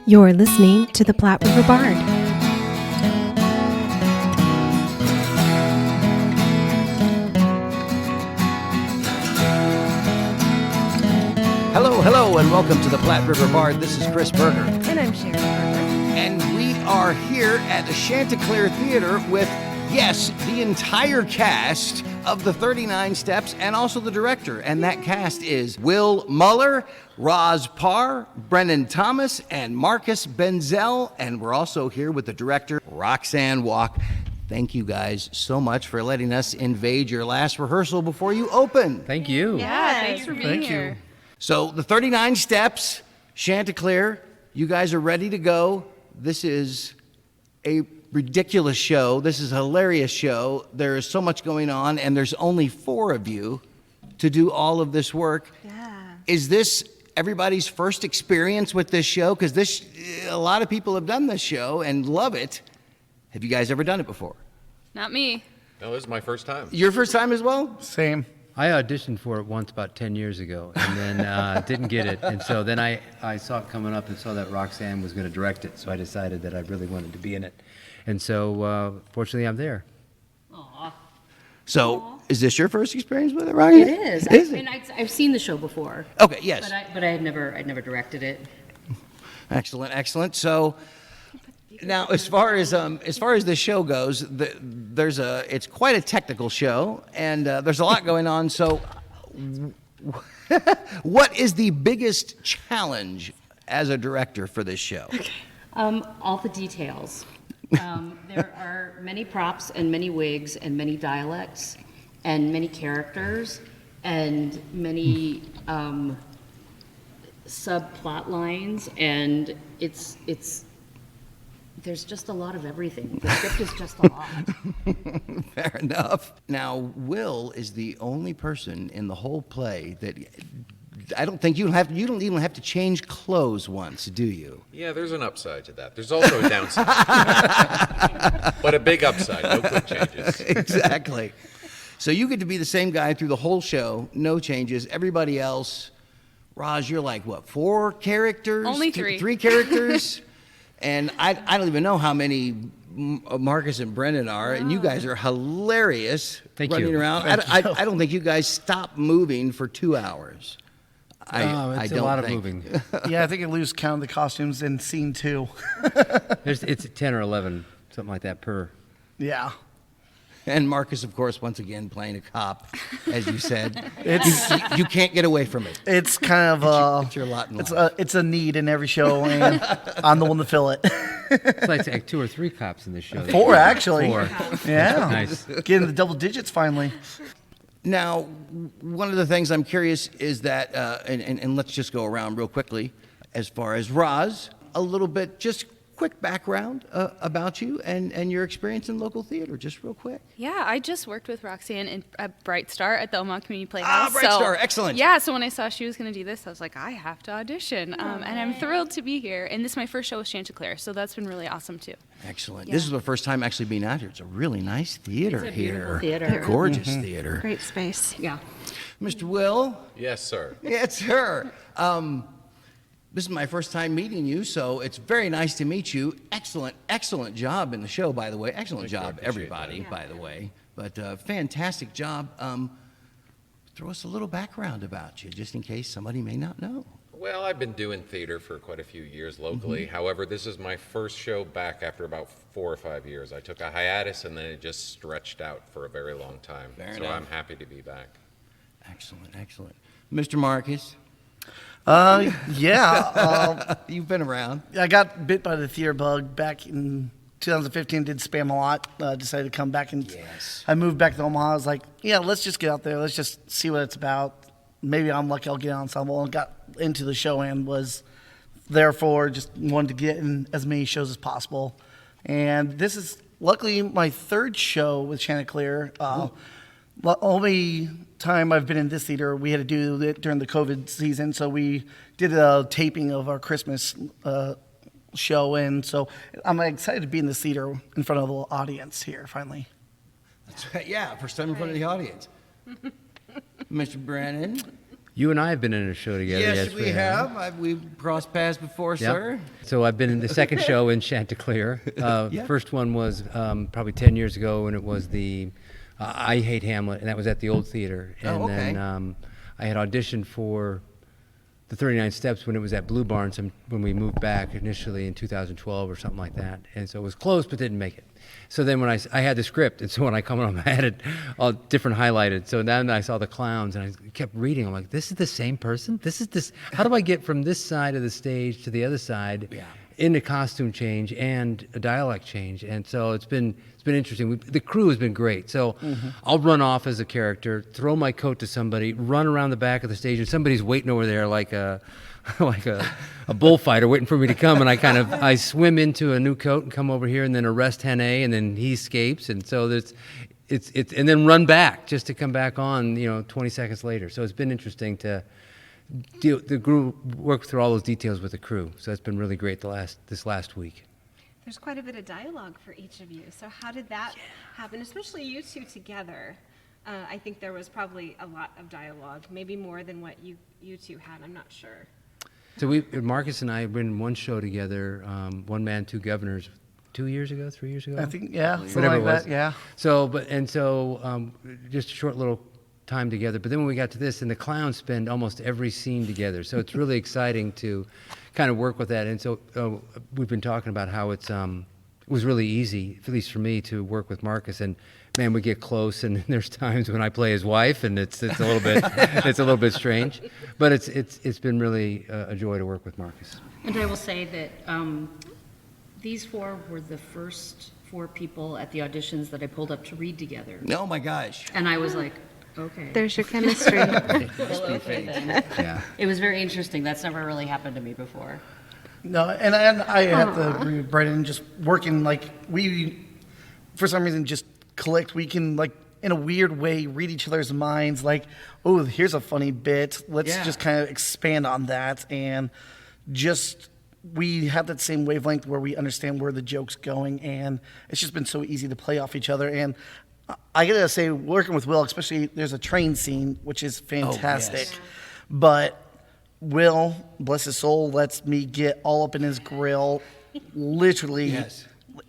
You're listening to the Platte River Bard. Hello, and welcome to the Platte River Bard. This is Chris Berger. And I'm Cheri Hultman. And we are here at the Chanticleer Theatre with, yes, the entire cast of the 39 Steps and also the director. And that cast is Will Muller, Roz Parr, Brennan Thomas, and Marcus Benzel. And we're also here with the director, Roxanne Wach. Thank you guys so much for letting us invade your last rehearsal before you open. Thank you. Yeah, thanks for being here. So the 39 Steps, Chanticleer, you guys are ready to go. This is a ridiculous show. This is a hilarious show. There is so much going on, and there's only 4 of you to do all of this work. Yeah. Is this everybody's first experience with this show? Because a lot of people have done this show and love it. Have you guys ever done it before? Not me. No, this is my first time. Your first time as well? Same. I auditioned for it once about 10 years ago and then didn't get it. And so then I saw it coming up and saw that Roxanne was going to direct it. So I decided that I really wanted to be in it. And so fortunately I'm there. Aw. So is this your first experience with it, Ryan? It is. Is it? And I've seen the show before. Okay, yes. But I'd never directed it. Excellent. So now, as far as the show goes, it's quite a technical show, and there's a lot going on. So, what is the biggest challenge as a director for this show? All the details. There are many props and many wigs and many dialects and many characters and many subplot lines, and there's just a lot of everything. The script is just a lot. Fair enough. Now, Will is the only person in the whole play that I don't think you don't even have to change clothes once, do you? Yeah, there's an upside to that. There's also a downside. But a big upside, no quick changes. Exactly. So you get to be the same guy through the whole show, no changes. Everybody else, Roz, you're like, what, 4 characters? Only 3. 3 characters? And I don't even know how many Marcus and Brennan are, and you guys are hilarious. Thank running you. around. I don't think you guys stop moving for 2 hours. It's a lot of moving. Yeah, I think I lose count of the costumes in scene 2. It's 10 or 11, something like that per. Yeah. And Marcus, of course, once again playing a cop, as you said. You can't get away from it. It's kind of it's your lot in life. it's a need in every show, and I'm the one to fill it. It's like 2 or 3 cops in this show. 4, actually. 4. Yeah. Nice. Getting the double digits finally. Now, one of the things I'm curious is that, and let's just go around real quickly, as far as Roz, a little bit, just quick background about you and your experience in local theater, just real quick. Yeah, I just worked with Roxanne at Bright Star at the Omaha Community Playhouse. Bright Star, excellent. Yeah, so when I saw she was going to do this, I was like, I have to audition. And I'm thrilled to be here. And this is my first show with Chanticleer, so that's been really awesome, too. Excellent. Yeah. This is the first time actually being out here. It's a really nice theater It's a beautiful here. theater. Gorgeous theater. Great space. Yeah. Mr. Will? Yes, sir. It's her. This is my first time meeting you, so it's very nice to meet you. Excellent job in the show, by the way. Excellent job, everybody, by the way. But fantastic job. Throw us a little background about you, just in case somebody may not know. Well, I've been doing theater for quite a few years locally. However, this is my first show back after about 4 or 5 years. I took a hiatus, and then it just stretched out for a very long time. Fair so enough. I'm happy to be back. Excellent. Mr. Marcus? Yeah. You've been around. I got bit by the theater bug back in 2015, did spam a lot, decided to come back, and Yes. I moved back to Omaha. I was like, yeah, let's just get out there. Let's just see what it's about. Maybe I'm lucky I'll get an ensemble, and got into the show and was therefore just wanted to get in as many shows as possible. And this is luckily my 3rd show with Chanticleer. The only time I've been in this theater, we had to do it during the COVID season, so we did a taping of our Christmas show, and so I'm excited to be in this theater in front of the audience here, finally. That's right. Yeah, first time in front of the audience. Mr. Brennan? You and I have been in a show together. Yes, we have. We've crossed paths before, Yep. sir. So I've been in the second show in Chanticleer. First one was probably 10 years ago, and it was the I Hate Hamlet, and that was at the Old Theater. And okay. then I had auditioned for the 39 Steps when it was at Blue Barn, when we moved back initially in 2012 or something like that. And so it was close, but didn't make it. So then when I had the script, and so when I come on, I had it all different highlighted. So then I saw the clowns, and I kept reading. I'm like, this is the same person? How do I get from this side of the stage to the other side in a costume change and a dialect change? And so it's been interesting. The crew has been great. So I'll run off as a character, throw my coat to somebody, run around the back of the stage, and somebody's waiting over there like a bullfighter waiting for me to come, and I swim into a new coat and come over here and then arrest Hen A, and then he escapes, and so it's and then run back just to come back on 20 seconds later. So it's been interesting to work through all those details with the crew. So it's been really great this last week. There's quite a bit of dialogue for each of you. So how did that happen, especially you two together? I think there was probably a lot of dialogue, maybe more than what you two had. I'm not sure. So Marcus and I have been in one show together, One Man, Two Governors, 3 years ago. I think, yeah, something whatever like it was. that, yeah. So just a short little time together. But then when we got to this, and the clowns spend almost every scene together, so it's really exciting to kind of work with that. And so we've been talking about how it was really easy, at least for me, to work with Marcus. And man, we get close, and there's times when I play his wife, and it's a little bit it's a little bit strange, but it's been really a joy to work with Marcus. And I will say that these four were the first four people at the auditions that I pulled up to read together. Oh my gosh. And I was like, okay. There's your chemistry. Well, okay then. Yeah. It was very interesting. That's never really happened to me before. No, and I have to agree with Brennan, just working, like, we, for some reason, just clicked. We can, like, in a weird way, read each other's minds, like, oh, here's a funny bit. Let's just kind of expand on that, and just, we have that same wavelength where we understand where the joke's going, and it's just been so easy to play off each other. And I gotta say, working with Will, especially, there's a train scene, which is fantastic. But Will, bless his soul, lets me get all up in his grill, literally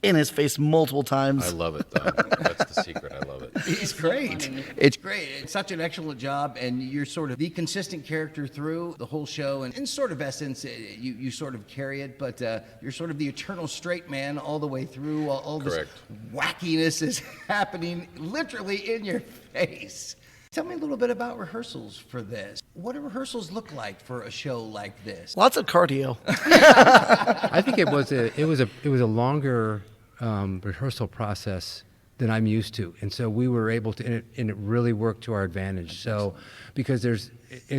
in his face multiple times. I love it, though. That's the secret. I love it. It's great. It's great. It's such an excellent job, and you're sort of the consistent character through the whole show. And in sort of essence, you sort of carry it, but you're sort of the eternal straight man all the way through. All this wackiness is happening literally in your face. Tell me a little bit about rehearsals for this. What do rehearsals look like for a show like this? Lots of cardio. I think it was a longer rehearsal process than I'm used to, and so we were able to, and it really worked to our advantage. So,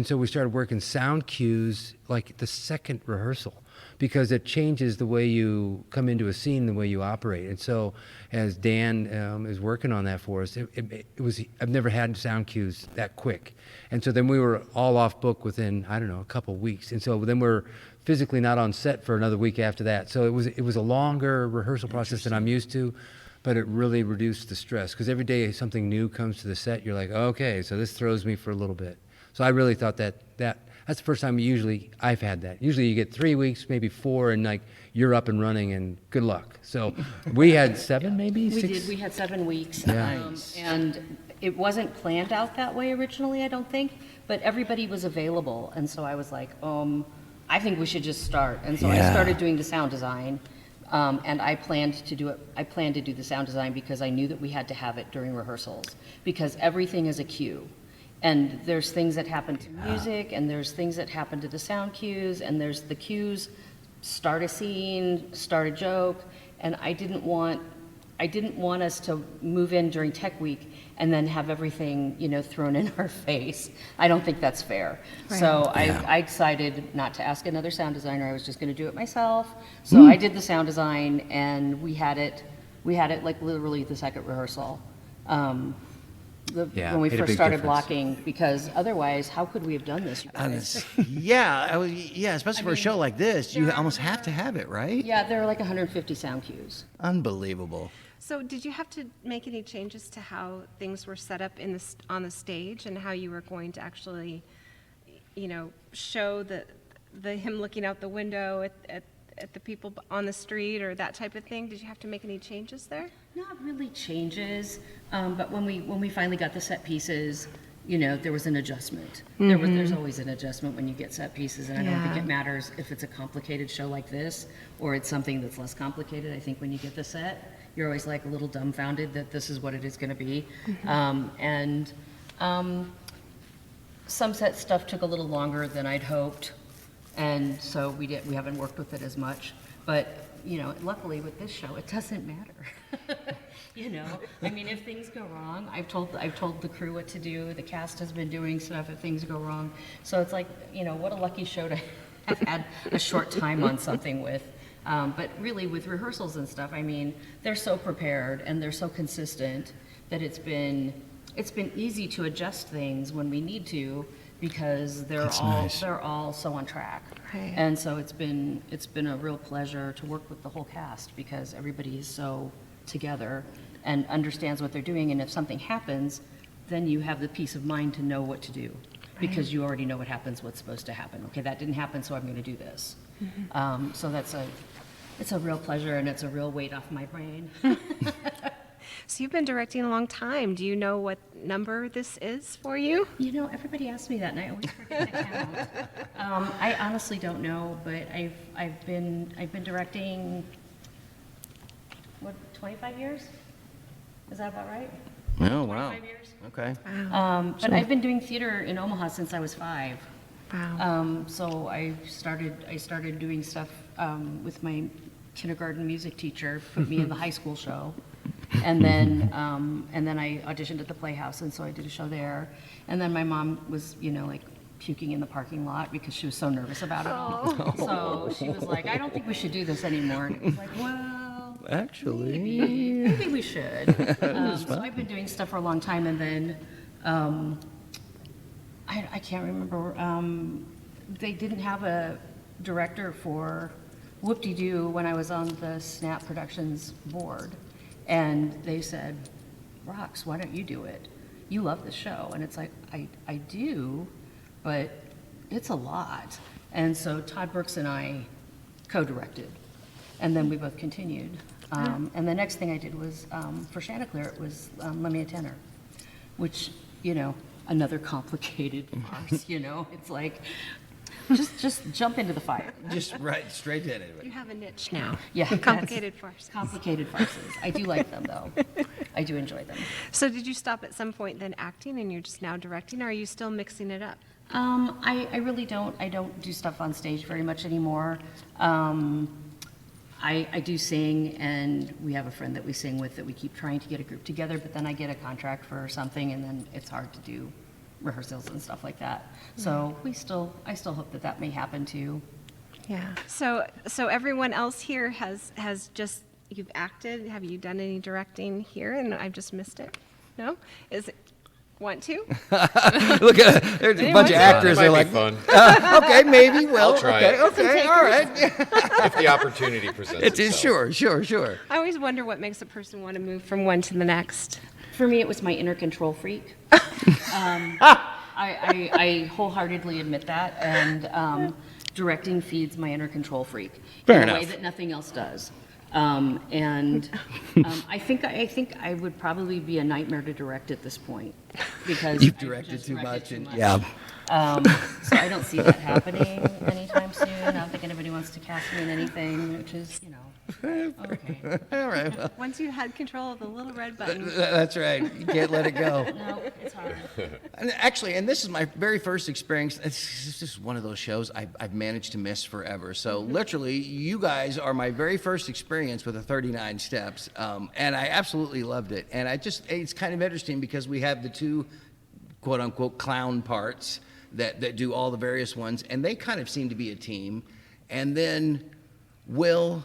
so we started working sound cues like the second rehearsal, because it changes the way you come into a scene, the way you operate. And so, as Dan is working on that for us, I've never had sound cues that quick. And so then we were all off book within, I don't know, a couple of weeks. And so then we're physically not on set for another week after that. So it was a longer rehearsal process than I'm used to, but it really reduced the stress, because every day something new comes to the set, you're like, okay, so this throws me for a little bit. So I really thought that's the first time I've had that. Usually you get 3 weeks, maybe 4, and like you're up and running, and good luck. So we had 7, maybe 6. We did. We had 7 weeks. Yeah. And it wasn't planned out that way originally, I don't think, but everybody was available. And so I was like, I think we should just start. And so I started doing the sound design. And I planned to do the sound design because I knew that we had to have it during rehearsals, because everything is a cue. And there's things that happen to music, and there's things that happen to the sound cues, and there's the cues, start a scene, start a joke, and I didn't want us to move in during Tech Week and then have everything, thrown in our face. I don't think that's fair. Right. So I decided not to ask another sound designer. I was just going to do it myself. So I did the sound design, and we had it like literally the second rehearsal. When we first started blocking, because otherwise, how could we have done this? You guys? Especially for a show like this, you almost have to have it, right? Yeah, there are like 150 sound cues. Unbelievable. So did you have to make any changes to how things were set up on the stage, and how you were going to actually show the him looking out the window at the people on the street or that type of thing? Did you have to make any changes there? Not really changes, but when we finally got the set pieces, there was an adjustment. There's always an adjustment when you get set pieces, and I don't think Yeah. it matters if it's a complicated show like this or it's something that's less complicated. I think when you get the set, you're always like a little dumbfounded that this is what it is going to be. Some set stuff took a little longer than I'd hoped, and so we haven't worked with it as much. But luckily with this show, it doesn't matter. I mean, if things go wrong, I've told the crew what to do. The cast has been doing stuff if things go wrong. So it's like, what a lucky show to have had a short time on something with. But really, with rehearsals and stuff, I mean, they're so prepared and they're so consistent that it's been easy to adjust things when we need to, because they're all so on track. Right. And so it's been a real pleasure to work with the whole cast, because everybody is so together and understands what they're doing. And if something happens, then you have the peace of mind to know what to do, because you already know what's supposed to happen. Okay, that didn't happen, so I'm going to do this. So it's a real pleasure, and it's a real weight off my brain. So you've been directing a long time. Do you know what number this is for you? Everybody asks me that, and I always forget to count. I honestly don't know, but I've been directing 25 years? Is that about right? Oh, wow. 25 years. Okay. But I've been doing theater in Omaha since I was 5. Wow. So I started doing stuff with my kindergarten music teacher, put me in the high school show. And then I auditioned at the Playhouse, and so I did a show there. And then my mom was, like puking in the parking lot because she was so nervous about it all. So she was like, I don't think we should do this anymore. And it was like, well, Actually, maybe we should. So I've been doing stuff for a long time, and then I can't remember. They didn't have a director for Whoop-De-Doo when I was on the Snap Productions board. And they said, Rox, why don't you do it? You love the show. And it's like, I do, but it's a lot. And so Todd Brooks and I co-directed, and then we both continued. And the next thing I did was, for Chanticleer, it was Lend Me a Tenor, which, another complicated farce, It's like, just jump into the fire. just right straight in it. You have a niche now. Yeah. Complicated farce. Complicated farces. I do like them, though. I do enjoy them. So did you stop at some point then acting, and you're just now directing, or are you still mixing it up? I really don't. I don't do stuff on stage very much anymore. I do sing, and we have a friend that we sing with that we keep trying to get a group together, but then I get a contract for something, and then it's hard to do rehearsals and stuff like that. So I still hope that may happen too. Yeah. So everyone else here has just, you've acted. Have you done any directing here, and I've just missed it? No? Is it? Want to? Look at there's a bunch of actors. It They're might like, be fun. okay, maybe we'll. I'll try okay, it. okay, all right. If the opportunity presents It is itself. sure. I always wonder what makes a person want to move from one to the next. For me, it was my inner control freak. I wholeheartidly admit that, and directing feeds my inner control freak Fair in a way enough. that nothing else does. I think I would probably be a nightmare to direct at this point, because You've I've directed just too directed much, too and much. yeah. So I don't see that happening anytime soon. I don't think anybody wants to cast me in anything, which is, okay. All right. Well, Once you had control of the little red button. that's right. You can't let it go. No, it's hard. And actually, and this is my very first experience. It's just one of those shows I've managed to miss forever. So literally, you guys are my very first experience with the 39 Steps, and I absolutely loved it. And it's kind of interesting because we have the two quote unquote clown parts that do all the various ones, and they kind of seem to be a team. And then Will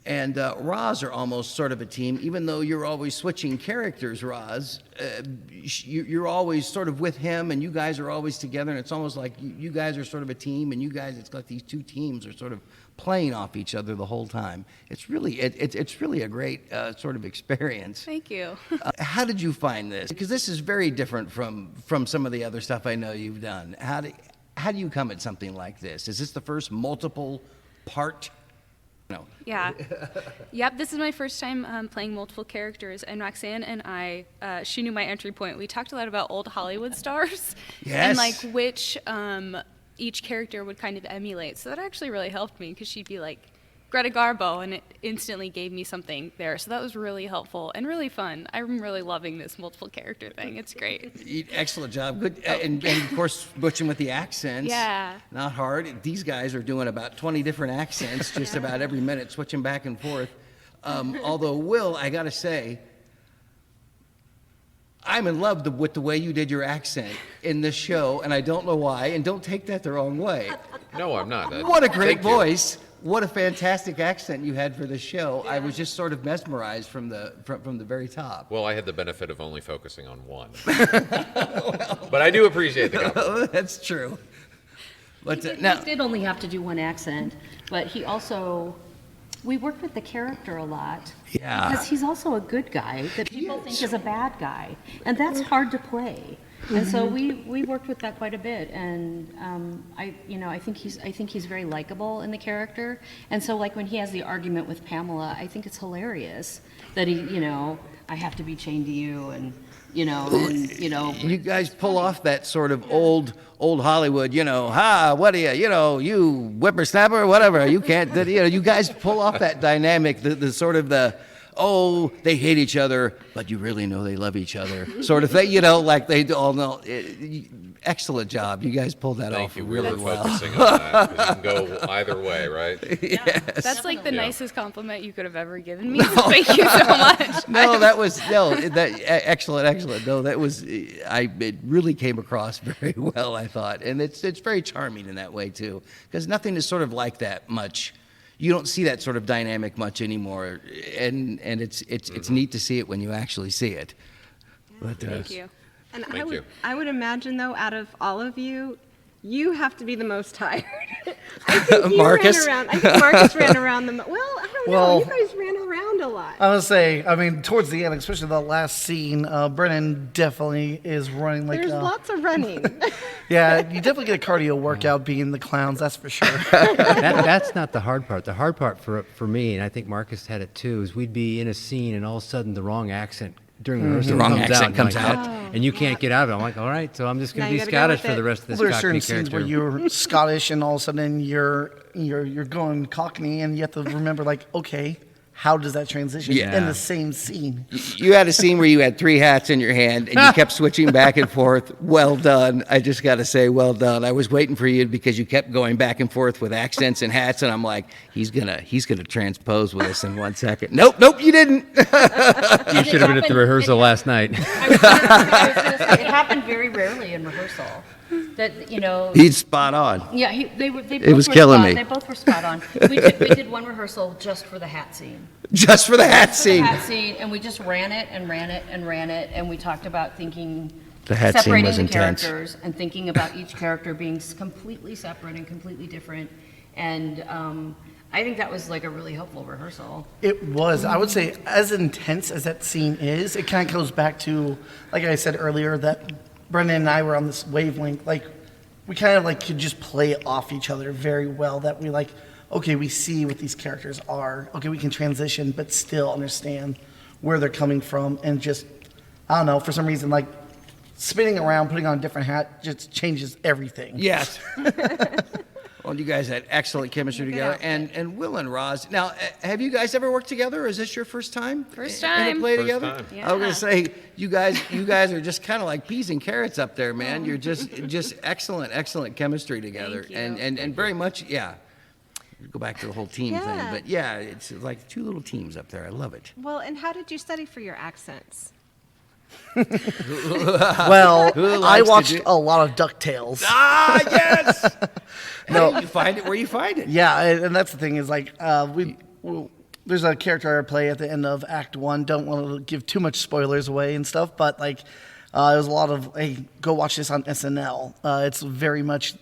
and Roz are almost sort of a team, even though you're always switching characters, Roz. You're always sort of with him, and you guys are always together, and it's almost like you guys are sort of a team, and you guys, it's like these two teams are sort of playing off each other the whole time. It's really a great sort of experience. Thank you. How did you find this? Because this is very different from some of the other stuff I know you've done. how do you come at something like this? Is this the first multiple part? No. Yeah. Yep, this is my first time playing multiple characters, and Roxanne and I, she knew my entry point. We talked a lot about old Hollywood stars and like which each character would kind of emulate. So that actually really helped me because she'd be like, Greta Garbo, and it instantly gave me something there. So that was really helpful and really fun. I'm really loving this multiple character thing. It's great. Excellent job. Good. And of course, butching with the accents. Yeah. Not hard. These guys are doing about 20 different accents just about every minute, switching back and forth. Although, Will, I got to say, I'm in love with the way you did your accent in this show, and I don't know why, and don't take that the wrong way. No, I'm not. What a great Thank you. voice. What a fantastic accent you had for this show. I was just sort of mesmerized from the very top. Well, I had the benefit of only focusing on one. But I do appreciate the compliment. That's true. But He now, did only have to do one accent, but he also, we worked with the character a lot. Yeah. Because he's also a good guy that people think is a bad guy, and that's hard to play. And so we worked with that quite a bit, and I think he's very likable in the character. And so like when he has the argument with Pamela, I think it's hilarious that I have to be chained to you, and you guys pull off that sort of old Hollywood, what do you whippersnapper, whatever. You can't, you guys pull off that dynamic, the sort of oh, they hate each other, but you really know they love each other, sort of thing, like they all know. Excellent job. You guys pulled that Thank off you. We really were well. focusing on that, 'cause you can go either way, right? Yes. That's like the Yeah. nicest compliment you could have ever given me. So thank you so much. Excellent. No, that was, it really came across very well, I thought. And it's very charming in that way, too, because nothing is sort of like that much. You don't see that sort of dynamic much anymore, and it's neat to see it when you actually see it. But, Thank you. And Thank you. I would imagine, though, out of all of you, you have to be the most tired. I think Marcus? I think Marcus ran around the well, I don't know. Well, You guys ran around a lot. I would say, towards the end, especially the last scene, Brennan definitely is running like. There's lots of running. Yeah, you definitely get a cardio workout being the clowns, that's for sure. That's not the hard part. The hard part for me, and I think Marcus had it too, is we'd be in a scene and all of a sudden the wrong accent during rehearsal The wrong comes accent out. comes and out. and you can't get out of it. I'm like, all right, so I'm just going Now to you be gotta go Scottish with for the it. rest of this Well, there's certain Cockney scenes character. where you're Scottish and all of a sudden you're going Cockney, and you have to remember, like, okay, how does that transition Yeah. in the same scene? You had a scene where you had 3 hats in your hand and you kept switching back and forth. Well done. I just got to say, well done. I was waiting for you because you kept going back and forth with accents and hats, and I'm like, he's gonna transpose with us in 1 second. Nope, you didn't. You should have been at the rehearsal last night. I was gonna say, it happened very rarely in rehearsal. That He's spot on. Yeah, they both was were killing spot- me. They both were spot on. We did one rehearsal just for the hat scene. Just for the hat scene. Hat scene, and we just ran it, and we talked about thinking, The hat scene separating was the intense. characters and thinking about each character being completely separate and completely different. And I think that was like a really helpful rehearsal. It was, I would say, as intense as that scene is, it kind of goes back to, like I said earlier, that Brendan and I were on this wavelength. Like, we kind of like could just play off each other very well. That we like, okay, we see what these characters are. Okay, we can transition, but still understand where they're coming from. And just, I don't know, for some reason, like, spinning around, putting on a different hat just changes everything. Yes. Well, you guys had excellent chemistry together. outfit. And Will and Roz, now, have you guys ever worked together, or is this your first time? First In a time. play First together? time. I was going Yeah. to say, you guys are just kind of like peas and carrots up there, man. You're just excellent chemistry together. Thank you. And very much, yeah. Go back to the whole team thing. Yeah. But yeah, it's like 2 little teams up there. I love it. Well, and how did you study for your accents? Well, Who I likes to watched do- a lot of DuckTales. Ah, yes! How did you find it where you find it? Yeah, and that's the thing is like there's a character I play at the end of Act 1. Don't want to give too much spoilers away and stuff, but like it was a lot of, hey, go watch this on SNL. It's very much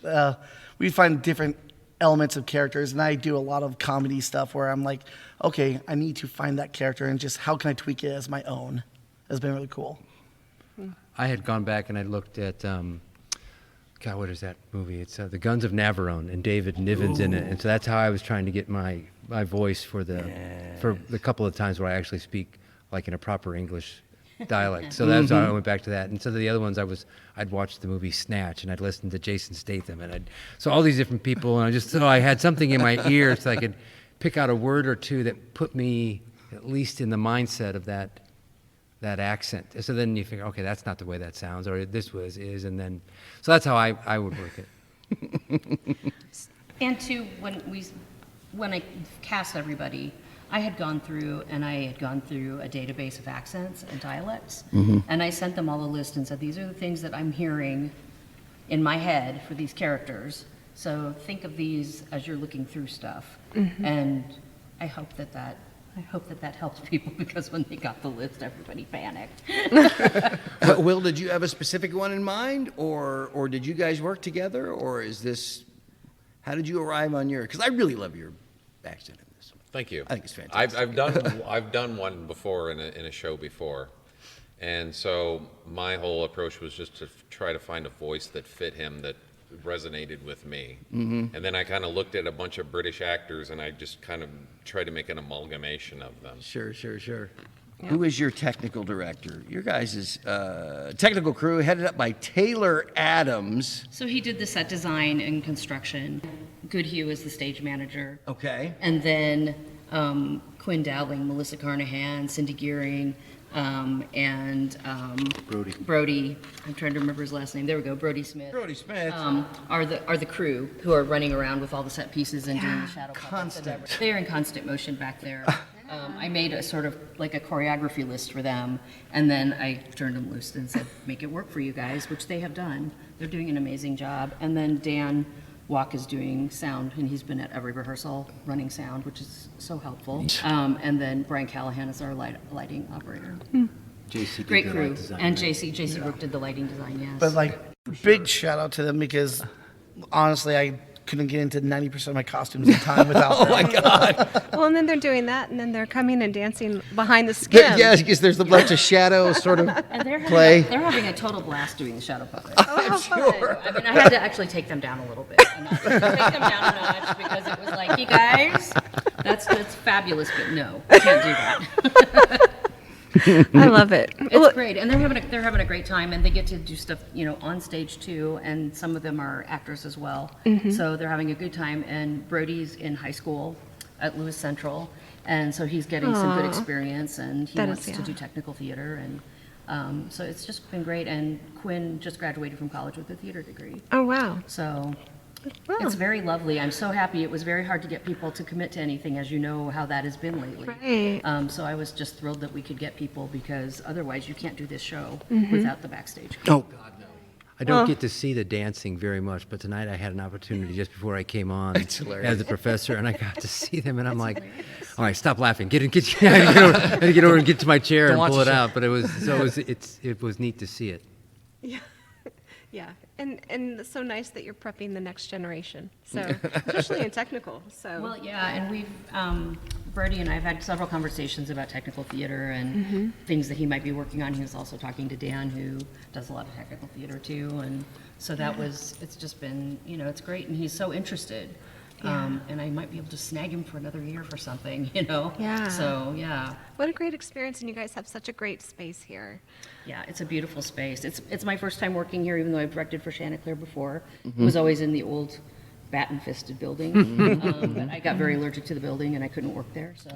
we find different elements of characters, and I do a lot of comedy stuff where I'm like, okay, I need to find that character and just how can I tweak it as my own. It's been really cool. I had gone back and I looked at God, what is that movie? It's The Guns of Navarone, and David Niven's in it. And so that's how I was trying to get my voice for the couple of times where I actually speak like in a proper English dialect. So that's how I went back to that. And so the other ones I'd watched the movie Snatch, and I'd listened to Jason Statham, and so all these different people, and I had something in my ear so I could pick out a word or two that put me at least in the mindset of that accent. So then you figure, okay, that's not the way that sounds, or this is, and then, so that's how I would work it. And too, when I cast everybody, I had gone through a database of accents and dialects, and I sent them all a list and said, these are the things that I'm hearing in my head for these characters. So think of these as you're looking through stuff. And I hope that helps people, because when they got the list, everybody panicked. Will, did you have a specific one in mind, or did you guys work together, or how did you arrive on because I really love your accent in this one. Thank you. I think it's fantastic. I've done one before in a show before, and so my whole approach was just to try to find a voice that fit him, that resonated with me. And then I kind of looked at a bunch of British actors, and I just kind of tried to make an amalgamation of them. Sure. Yeah. Who is your technical director? Your guys' technical crew headed up by Taylor Adams. So he did the set design and construction. Goodhue is the stage manager. Okay. And then Quinn Dowling, Melissa Carnahan, Cindy Gearing, and Brody. I'm trying to remember his last name. There we go. Brody Smith. Are the crew who are running around with all the set pieces and doing the shadow puppets and everything. They're in constant motion back there. I made a sort of like a choreography list for them, and then I turned them loose and said, make it work for you guys, which they have done. They're doing an amazing job. And then Dan Wach is doing sound, and he's been at every rehearsal running sound, which is so helpful. And then Brian Callahan is our lighting operator. JC did Great the crew. light design, And right? JC Rook did the lighting design, yes. But like, big shout out to them, because honestly, I couldn't get into 90% of my costumes in time without them. Oh my God. Well, and then they're doing that, and then they're coming and dancing behind the skin. Yes, because there's the bunch of shadow sort of And they're play. having a total blast doing the shadow puppet. Oh, how fun. I mean, I had to actually take them down a little bit. Take them down a notch, because it was like, you guys, that's fabulous, but no, I can't do that. I love it. It's great, and they're having a great time, and they get to do stuff, on stage too, and some of them are actors as well. So they're having a good time. And Brody's in high school at Lewis Central, and so he's getting some good experience, and he wants to do technical theater, and so it's just been great. And Quinn just graduated from college with a theater degree. Oh, wow. So it's very lovely. I'm so happy. It was very hard to get people to commit to anything, as you know how that has been lately. Right. So I was just thrilled that we could get people, because otherwise you can't do this show without the backstage. Oh, God, no. I don't get to see the dancing very much, but tonight I had an opportunity just before I came on as a professor, and I got to see them, and I'm like, all right, stop laughing. I had to get over and get to my chair and pull it out, but it was neat to see it. Yeah, and it's so nice that you're prepping the next generation, so especially in technical. So Well, yeah, and we've, Brody and I have had several conversations about technical theater and things that he might be working on. He was also talking to Dan, who does a lot of technical theater too, and so it's just been, it's great, and he's so interested. And I might be able to snag him for another year for something, Yeah. So, yeah. What a great experience, and you guys have such a great space here. Yeah, it's a beautiful space. It's my first time working here, even though I've directed for Chanticleer before. It was always in the old batten-fisted building. But I got very allergic to the building, and I couldn't work there. So,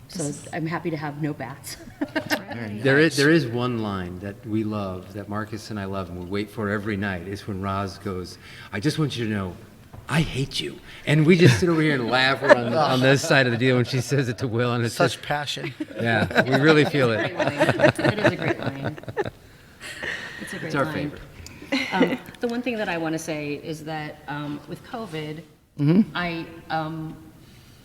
so I'm happy to have no bats. There is one line that we love, that Marcus and I love, and we wait for every night. It's when Roz goes, "I just want you to know, I hate you." And we just sit over here and laugh on this side of the deal when she says it to Will, and it's Such just, passion. yeah, we really feel it. It is a great line. It's a great It's our line. favorite. The one thing that I want to say is that with COVID, I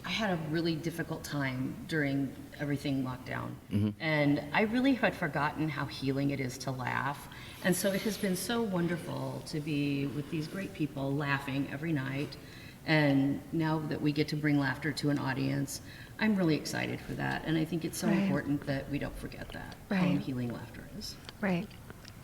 had a really difficult time during everything lockdown. And I really had forgotten how healing it is to laugh. And so it has been so wonderful to be with these great people laughing every night. And now that we get to bring laughter to an audience, I'm really excited for that. And I think it's so important that we don't forget that, how healing laughter is. Right.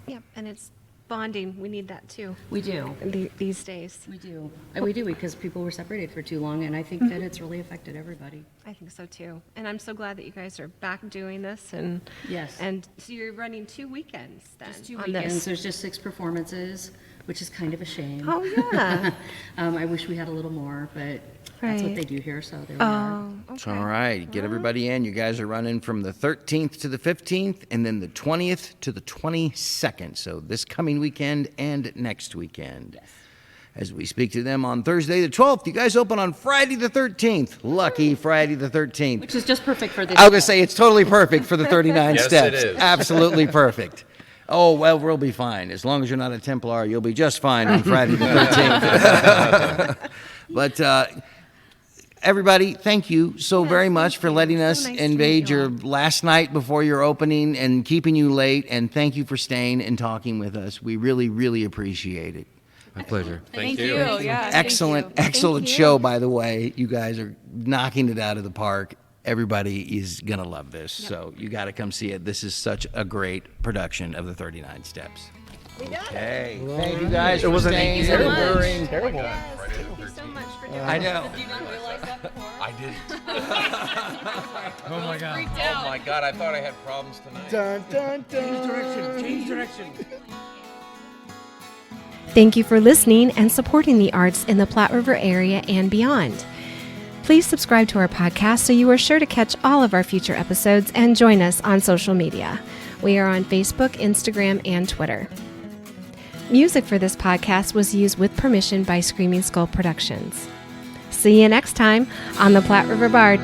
Yeah, and it's bonding. We need that too We do. these days. We do. And we do because people were separated for too long, and I think that it's really affected everybody. I think so too. And I'm so glad that you guys are back doing this. And Yes. And so you're running 2 weekends then Just 2 on weekends. this. There's just 6 performances, which is kind of a shame. Oh yeah. I wish we had a little more, but that's what Right. they do here, so there we are. Oh, okay. It's all right. Get everybody in. You guys are running from the 13th to the 15th, and then the 20th to the 22nd. So this coming weekend and next weekend. Yes. As we speak to them on Thursday the 12th, you guys open on Friday the 13th. Lucky Friday the 13th. Which is just perfect for this. I was going to say, it's totally perfect for the 39 Yes, steps. it is. Absolutely perfect. Oh, well, we'll be fine. As long as you're not a Templar, you'll be just fine on Friday the 13th. But everybody, thank you so very much for letting So us nice to invade meet you your all. last night before your opening and keeping you late. And thank you for staying and talking with us. We really, really appreciate it. My pleasure. Thank you. Yeah. Excellent, excellent show, by the way. You guys are knocking it out of the park. Everybody is going to love this. So you got to come see it. This is such a great production of the 39 Steps. Okay. Thank you guys for staying and enduring. Terrible. Thank you so much for doing I know. I didn't. Oh my God. Oh my God, I thought I had problems tonight. Dun, dun, dun. Change direction. Thank you for listening and supporting the arts in the Platte River area and beyond. Please subscribe to our podcast so you are sure to catch all of our future episodes and join us on social media. We are on Facebook, Instagram, and Twitter. Music for this podcast was used with permission by Screaming Skull Productions. See you next time on the Platte River Bard.